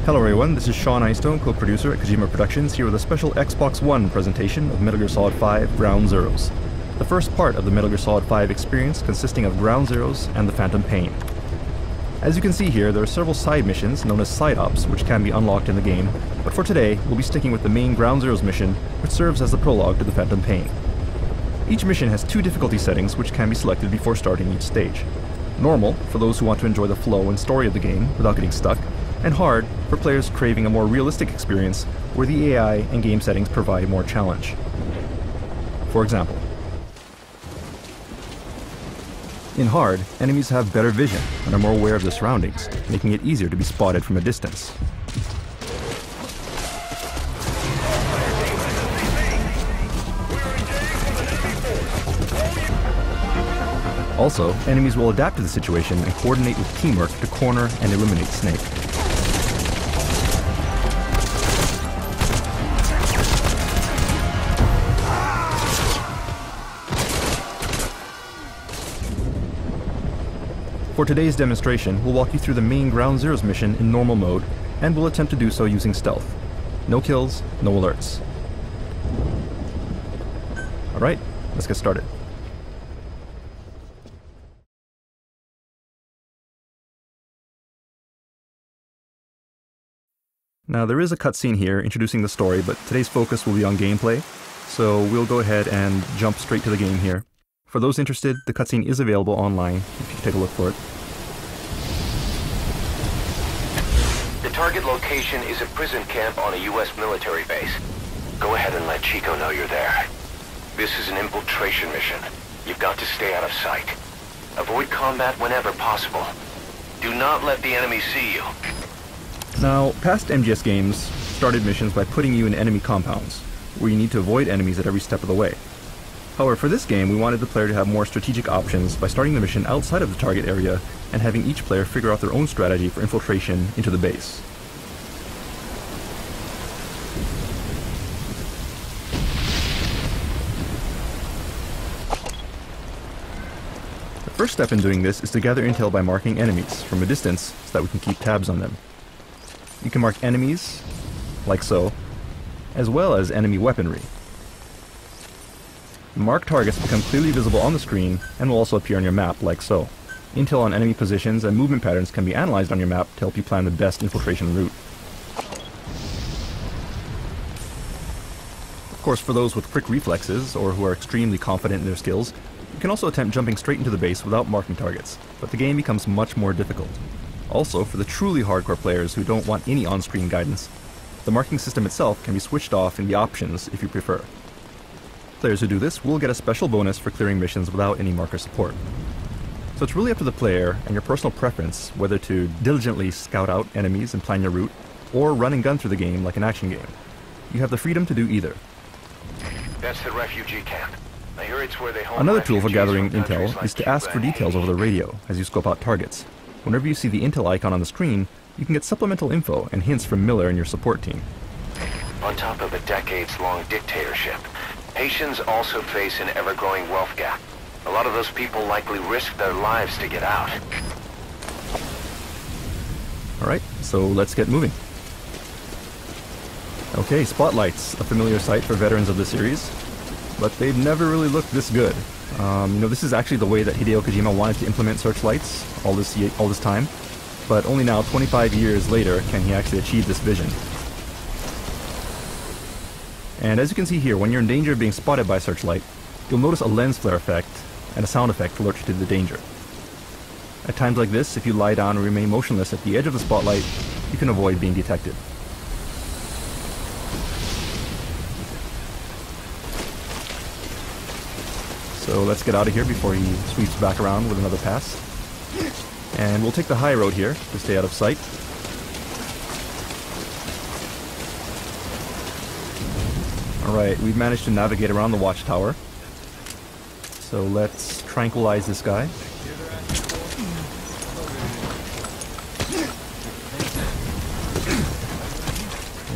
Hello everyone, this is Sean Einstone, co-producer at Kojima Productions, here with a special Xbox One presentation of Metal Gear Solid 5 Ground Zeroes. The first part of the Metal Gear Solid 5 experience consisting of Ground Zeroes and the Phantom Pain. As you can see here, there are several side missions known as side ops which can be unlocked in the game, but for today we'll be sticking with the main Ground Zeroes mission, which serves as the prologue to the Phantom Pain. Each mission has two difficulty settings which can be selected before starting each stage. Normal, for those who want to enjoy the flow and story of the game without getting stuck, and hard for players craving a more realistic experience where the AI and game settings provide more challenge. For example, in hard, enemies have better vision and are more aware of their surroundings, making it easier to be spotted from a distance. Also, enemies will adapt to the situation and coordinate with teamwork to corner and eliminate Snake. For today's demonstration, we'll walk you through the main Ground Zeroes mission in normal mode, and we'll attempt to do so using stealth. No kills, no alerts. Alright, let's get started. Now there is a cutscene here introducing the story, but today's focus will be on gameplay, so we'll go ahead and jump straight to the game here. For those interested, the cutscene is available online, if you can take a look for it. The target location is a prison camp on a U.S. military base. Go ahead and let Chico know you're there. This is an infiltration mission. You've got to stay out of sight. Avoid combat whenever possible. Do not let the enemy see you. Now, past MGS games started missions by putting you in enemy compounds, where you need to avoid enemies at every step of the way. However, for this game, we wanted the player to have more strategic options by starting the mission outside of the target area and having each player figure out their own strategy for infiltration into the base. The first step in doing this is to gather intel by marking enemies from a distance so that we can keep tabs on them. You can mark enemies, like so, as well as enemy weaponry. Marked targets become clearly visible on the screen and will also appear on your map, like so. Intel on enemy positions and movement patterns can be analyzed on your map to help you plan the best infiltration route. Of course, for those with quick reflexes, or who are extremely confident in their skills, you can also attempt jumping straight into the base without marking targets, but the game becomes much more difficult. Also, for the truly hardcore players who don't want any on-screen guidance, the marking system itself can be switched off in the options if you prefer. Players who do this will get a special bonus for clearing missions without any marker support. So it's really up to the player and your personal preference whether to diligently scout out enemies and plan your route, or run and gun through the game like an action game. You have the freedom to do either. That's the refugee camp. I hear it's where they hold Another tool for refugees gathering from countries intel like is to ask for Cuba and details over the radio as you scope out targets. Whenever you see the intel icon on the screen, you can get supplemental info and hints from Miller and your support team. On top of a decades-long dictatorship, Haitians also face an ever-growing wealth gap. A lot of those people likely risk their lives to get out. Alright, so let's get moving. Okay, spotlights, a familiar sight for veterans of the series, but they've never really looked this good. This is actually the way that Hideo Kojima wanted to implement searchlights all this time, but only now, 25 years later, can he actually achieve this vision. And as you can see here, when you're in danger of being spotted by a searchlight, you'll notice a lens flare effect and a sound effect to alert you to the danger. At times like this, if you lie down or remain motionless at the edge of the spotlight, you can avoid being detected. So let's get out of here before he sweeps back around with another pass. And we'll take the high road here to stay out of sight. Alright, we've managed to navigate around the watchtower. So let's tranquilize this guy.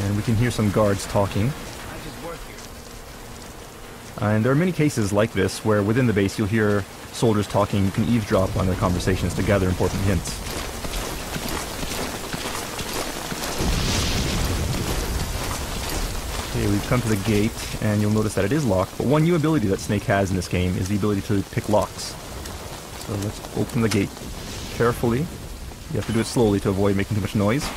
And we can hear some guards talking. And there are many cases like this where within the base you'll hear soldiers talking. You can eavesdrop on their conversations to gather important hints. Okay, we've come to the gate, and you'll notice that it is locked, but one new ability that Snake has in this game is the ability to pick locks. So let's open the gate carefully. You have to do it slowly to avoid making too much noise.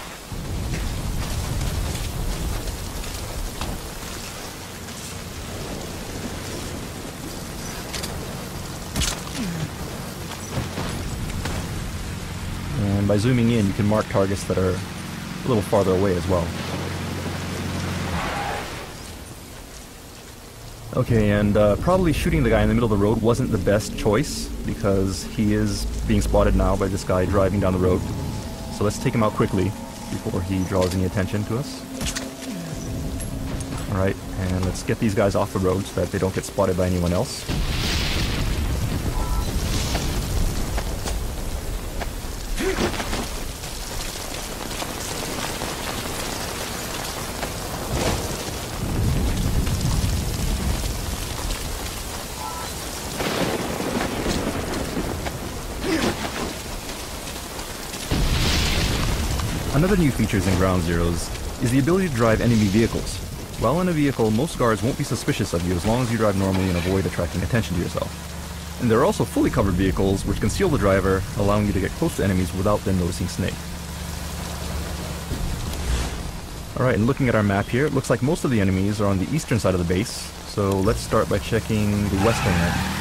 And by zooming in, you can mark targets that are a little farther away as well. Okay, and probably shooting the guy in the middle of the road wasn't the best choice, because he is being spotted now by this guy driving down the road. So let's take him out quickly before he draws any attention to us. Alright, and let's get these guys off the road so that they don't get spotted by anyone else. Another new feature in Ground Zeroes is the ability to drive enemy vehicles. While in a vehicle, most guards won't be suspicious of you as long as you drive normally and avoid attracting attention to yourself. And there are also fully covered vehicles which conceal the driver, allowing you to get close to enemies without them noticing Snake. Alright, and looking at our map here, it looks like most of the enemies are on the eastern side of the base, so let's start by checking the western end.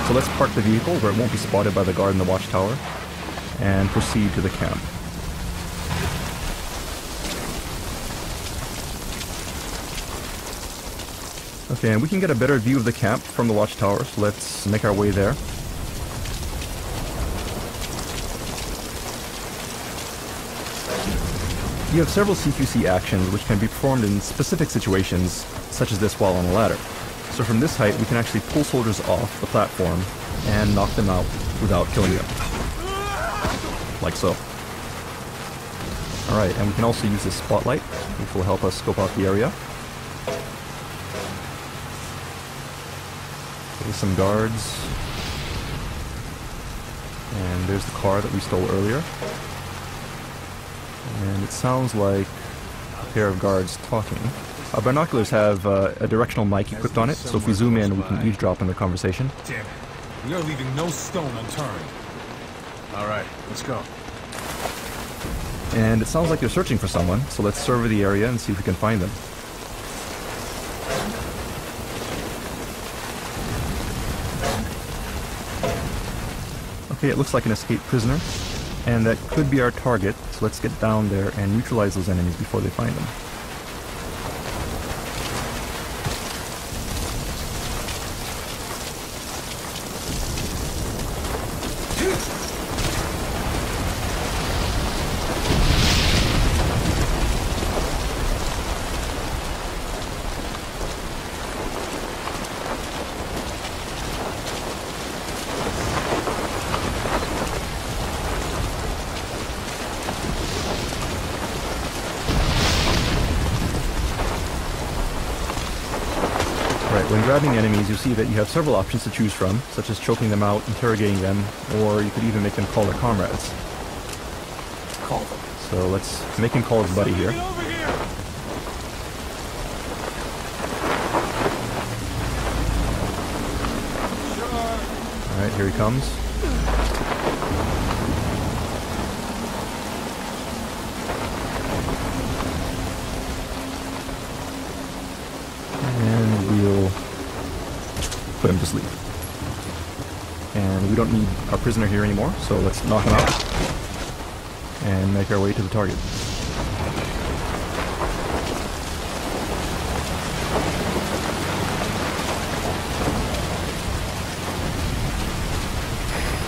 So let's park the vehicle where it won't be spotted by the guard in the watchtower, and proceed to the camp. Okay, and we can get a better view of the camp from the watchtower, so let's make our way there. You have several CQC actions which can be performed in specific situations, such as this while on a ladder. So from this height, we can actually pull soldiers off the platform and knock them out without killing them. Like so. Alright, and we can also use this spotlight, which will help us scope out the area. There's some guards. And there's the car that we stole earlier. And it sounds like a pair of guards talking. Our binoculars have a directional mic equipped on it, so if we zoom in, we can eavesdrop on their conversation. Damn it. We are leaving no stone unturned. Alright, let's go. And it sounds like they're searching for someone, so let's survey the area and see if we can find them. Okay, it looks like an escaped prisoner, and that could be our target, so let's get down there and neutralize those enemies before they find them. Right, when grabbing enemies, you'll see that you have several options to choose from, such as choking them out, interrogating them, or you could even make them call their comrades. Call them. So let's make him call his buddy here. Alright, here he comes. And we'll put him to sleep. And we don't need our prisoner here anymore, so let's knock him out and make our way to the target.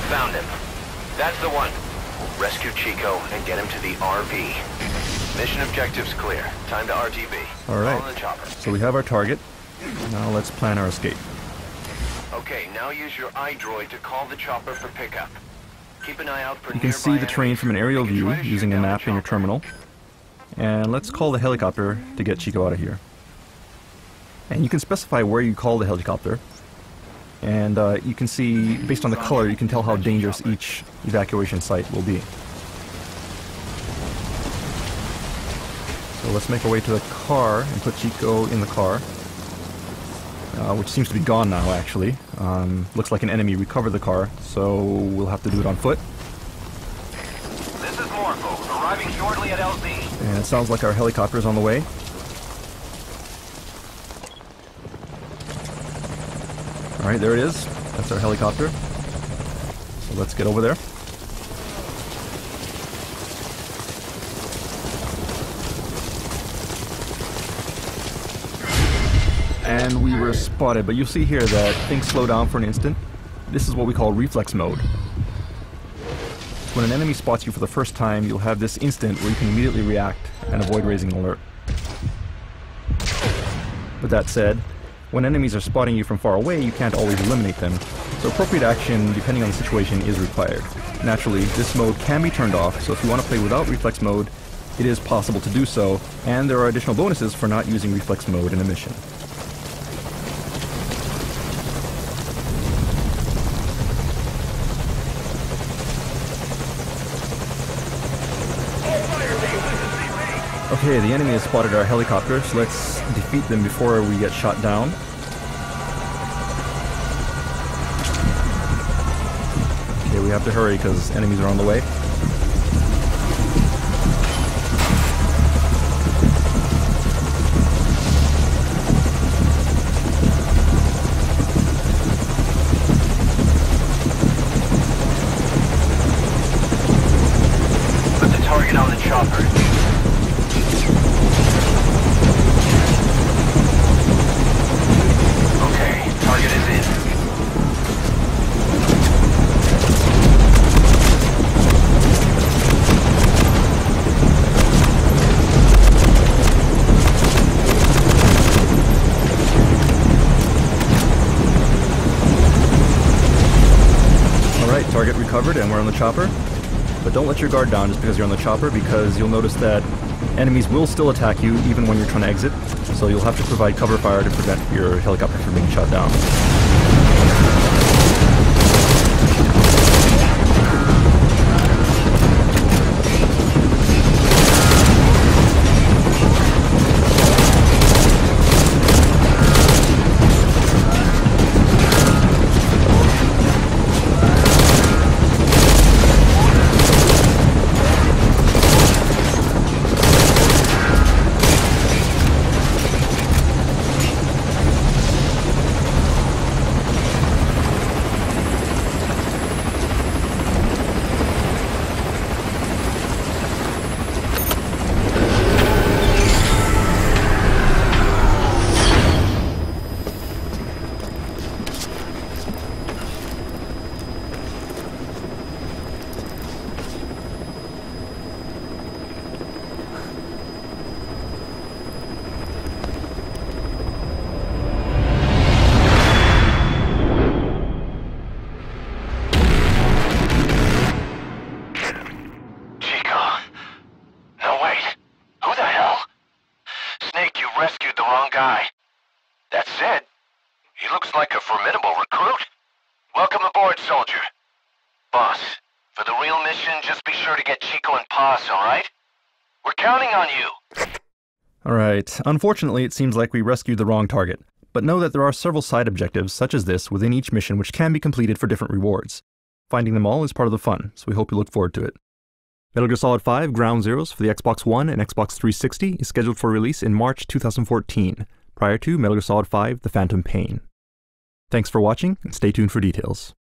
Found him. That's the one. Rescue Chico and get him to the RV. Mission objectives clear. Time to RTB. Alright, All in the chopper. so we have our target, Now let's plan our escape. Okay, now use your iDroid to call the chopper for pickup. Keep an eye out for You can see the train from an aerial view using a map in your terminal. And let's call the helicopter to get Chico out of here. And you can specify where you call the helicopter. And you can see, based on the color, you can tell how dangerous each evacuation site will be. So let's make our way to the car and put Chico in the car. Which seems to be gone now, actually. Looks like an enemy recovered the car, so we'll have to do it on foot. This is Morpho, arriving shortly at LZ. And it sounds like our helicopter is on the way. Alright, there it is. That's our helicopter. So let's get over there. And we were spotted, but you'll see here that things slow down for an instant. This is what we call reflex mode. When an enemy spots you for the first time, you'll have this instant where you can immediately react and avoid raising an alert. But that said, when enemies are spotting you from far away, you can't always eliminate them, so appropriate action, depending on the situation, is required. Naturally, this mode can be turned off, so if you want to play without reflex mode, it is possible to do so, and there are additional bonuses for not using reflex mode in a mission. Okay, the enemy has spotted our helicopter, so let's defeat them before we get shot down. Okay, we have to hurry because enemies are on the way. Put the target on the chopper. Target is in. Alright, target recovered and we're on the chopper. But don't let your guard down just because you're on the chopper, because you'll notice that enemies will still attack you even when you're trying to exit. So you'll have to provide cover fire to prevent your helicopter from being shot down. That said, he looks like a formidable recruit. Welcome aboard, soldier. Boss, for the real mission, just be sure to get Chico and Paz, alright? We're counting on you. Alright, unfortunately it seems like we rescued the wrong target, but know that there are several side objectives such as this within each mission which can be completed for different rewards. Finding them all is part of the fun, so we hope you look forward to it. Metal Gear Solid 5 Ground Zeroes for the Xbox One and Xbox 360 is scheduled for release in March 2014, prior to Metal Gear Solid 5 The Phantom Pain. Thanks for watching, and stay tuned for details.